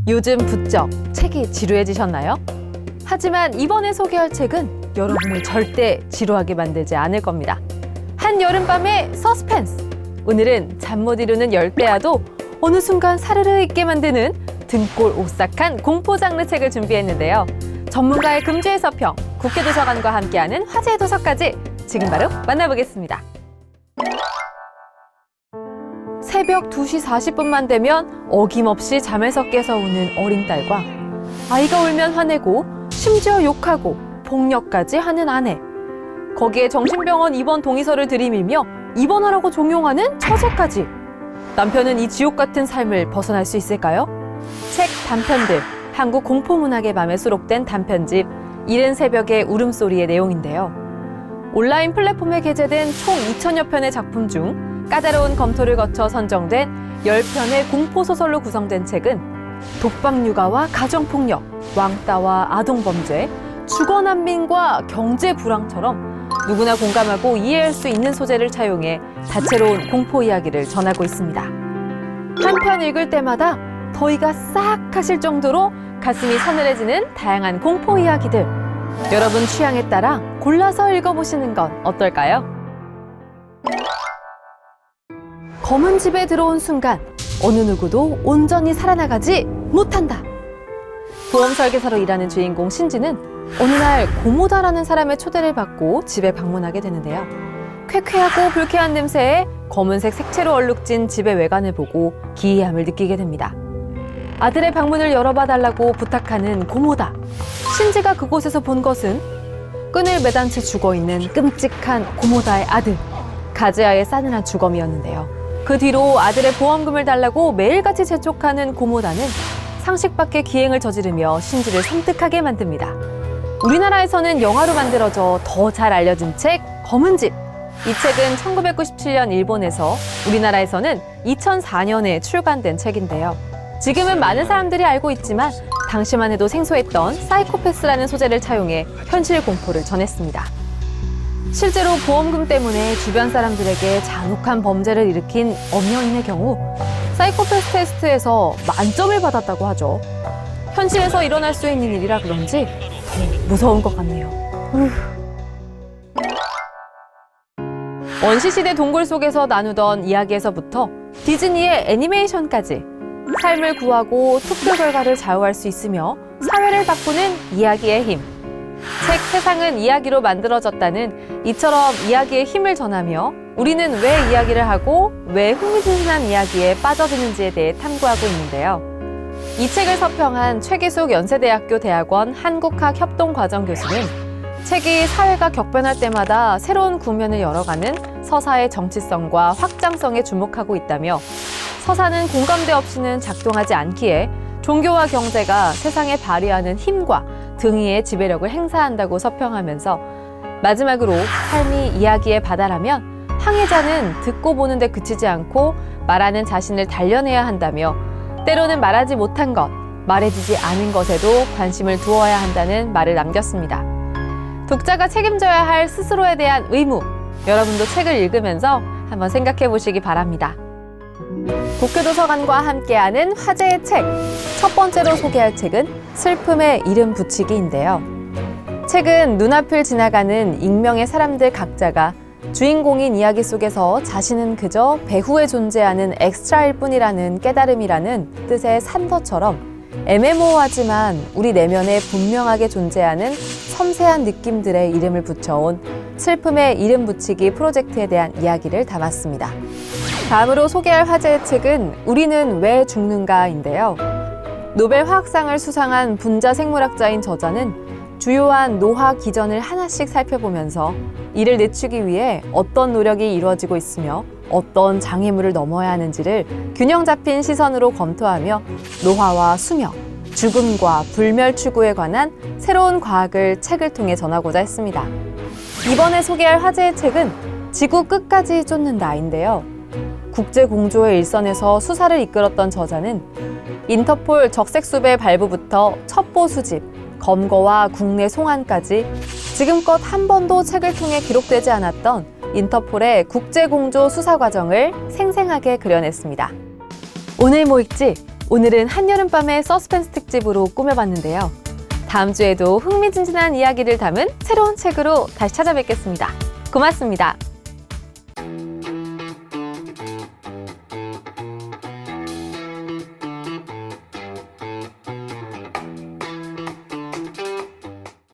요즘 부쩍 책이 지루해지셨나요? 하지만 이번에 소개할 책은 여러분을 절대 지루하게 만들지 않을 겁니다. 한여름밤의 서스펜스! 오늘은 잠 못 이루는 열대야도 어느 순간 사르르 있게 만드는 등골 오싹한 공포 장르 책을 준비했는데요. 전문가의 금주의 서평, 국회도서관과 함께하는 화제의 도서까지 지금 바로 만나보겠습니다. 새벽 2시 40분만 되면 어김없이 잠에서 깨서 우는 어린 딸과 아이가 울면 화내고 심지어 욕하고 폭력까지 하는 아내. 거기에 정신병원 입원 동의서를 들이밀며 입원하라고 종용하는 처제까지. 남편은 이 지옥 같은 삶을 벗어날 수 있을까요? 책 단편들, 한국 공포문학의 밤에 수록된 단편집 이른 새벽의 울음소리의 내용인데요. 온라인 플랫폼에 게재된 총 2,000여 편의 작품 중 까다로운 검토를 거쳐 선정된 10편의 공포소설로 구성된 책은 독박육아와 가정폭력, 왕따와 아동범죄, 주거난민과 경제불황처럼 누구나 공감하고 이해할 수 있는 소재를 차용해 다채로운 공포 이야기를 전하고 있습니다. 한 편 읽을 때마다 더위가 싹 하실 정도로 가슴이 서늘해지는 다양한 공포 이야기들. 여러분 취향에 따라 골라서 읽어보시는 건 어떨까요? 검은 집에 들어온 순간 어느 누구도 온전히 살아나가지 못한다. 보험 설계사로 일하는 주인공 신지는 어느 날 고모다라는 사람의 초대를 받고 집에 방문하게 되는데요. 쾌쾌하고 불쾌한 냄새에 검은색 색채로 얼룩진 집의 외관을 보고 기이함을 느끼게 됩니다. 아들의 방문을 열어봐달라고 부탁하는 고모다. 신지가 그곳에서 본 것은 끈을 매단 채 죽어있는 끔찍한 고모다의 아들 가즈아의 싸늘한 주검이었는데요. 그 뒤로 아들의 보험금을 달라고 매일같이 재촉하는 고모다는 상식 밖의 기행을 저지르며 신지를 섬뜩하게 만듭니다. 우리나라에서는 영화로 만들어져 더 잘 알려진 책 검은 집. 이 책은 1997년 일본에서 우리나라에서는 2004년에 출간된 책인데요. 지금은 많은 사람들이 알고 있지만 당시만 해도 생소했던 사이코패스라는 소재를 차용해 현실 공포를 전했습니다. 실제로 보험금 때문에 주변 사람들에게 잔혹한 범죄를 일으킨 엄연인의 경우 사이코패스 테스트에서 만점을 받았다고 하죠. 현실에서 일어날 수 있는 일이라 그런지 더 무서운 것 같네요. 원시시대 동굴 속에서 나누던 이야기에서부터 디즈니의 애니메이션까지 삶을 구하고 투표 결과를 좌우할 수 있으며 사회를 바꾸는 이야기의 힘. 책 세상은 이야기로 만들어졌다는 이처럼 이야기의 힘을 전하며 우리는 왜 이야기를 하고 왜 흥미진진한 이야기에 빠져드는지에 대해 탐구하고 있는데요. 이 책을 서평한 최기숙 연세대학교 대학원 한국학협동과정 교수는 책이 사회가 격변할 때마다 새로운 국면을 열어가는 서사의 정치성과 확장성에 주목하고 있다며 서사는 공감대 없이는 작동하지 않기에 종교와 경제가 세상에 발휘하는 힘과 등위의 지배력을 행사한다고 서평하면서 마지막으로 삶이 이야기의 바다라면 항해자는 듣고 보는 데 그치지 않고 말하는 자신을 단련해야 한다며 때로는 말하지 못한 것, 말해지지 않은 것에도 관심을 두어야 한다는 말을 남겼습니다. 독자가 책임져야 할 스스로에 대한 의무, 여러분도 책을 읽으면서 한번 생각해 보시기 바랍니다. 국회도서관과 함께하는 화제의 책. 첫 번째로 소개할 책은 슬픔의 이름 붙이기인데요. 책은 눈앞을 지나가는 익명의 사람들 각자가 주인공인 이야기 속에서 자신은 그저 배후에 존재하는 엑스트라일 뿐이라는 깨달음이라는 뜻의 산더처럼 애매모호하지만 우리 내면에 분명하게 존재하는 섬세한 느낌들의 이름을 붙여온 슬픔의 이름 붙이기 프로젝트에 대한 이야기를 담았습니다. 다음으로 소개할 화제의 책은 우리는 왜 죽는가인데요. 노벨 화학상을 수상한 분자 생물학자인 저자는 주요한 노화 기전을 하나씩 살펴보면서 이를 늦추기 위해 어떤 노력이 이루어지고 있으며 어떤 장애물을 넘어야 하는지를 균형 잡힌 시선으로 검토하며 노화와 수명, 죽음과 불멸 추구에 관한 새로운 과학을 책을 통해 전하고자 했습니다. 이번에 소개할 화제의 책은 지구 끝까지 쫓는다인데요. 국제공조의 일선에서 수사를 이끌었던 저자는 인터폴 적색수배 발부부터 첩보 수집, 검거와 국내 송환까지 지금껏 한 번도 책을 통해 기록되지 않았던 인터폴의 국제공조 수사 과정을 생생하게 그려냈습니다. 오늘 뭐 읽지? 오늘은 한여름밤의 서스펜스 특집으로 꾸며봤는데요. 다음 주에도 흥미진진한 이야기를 담은 새로운 책으로 다시 찾아뵙겠습니다. 고맙습니다.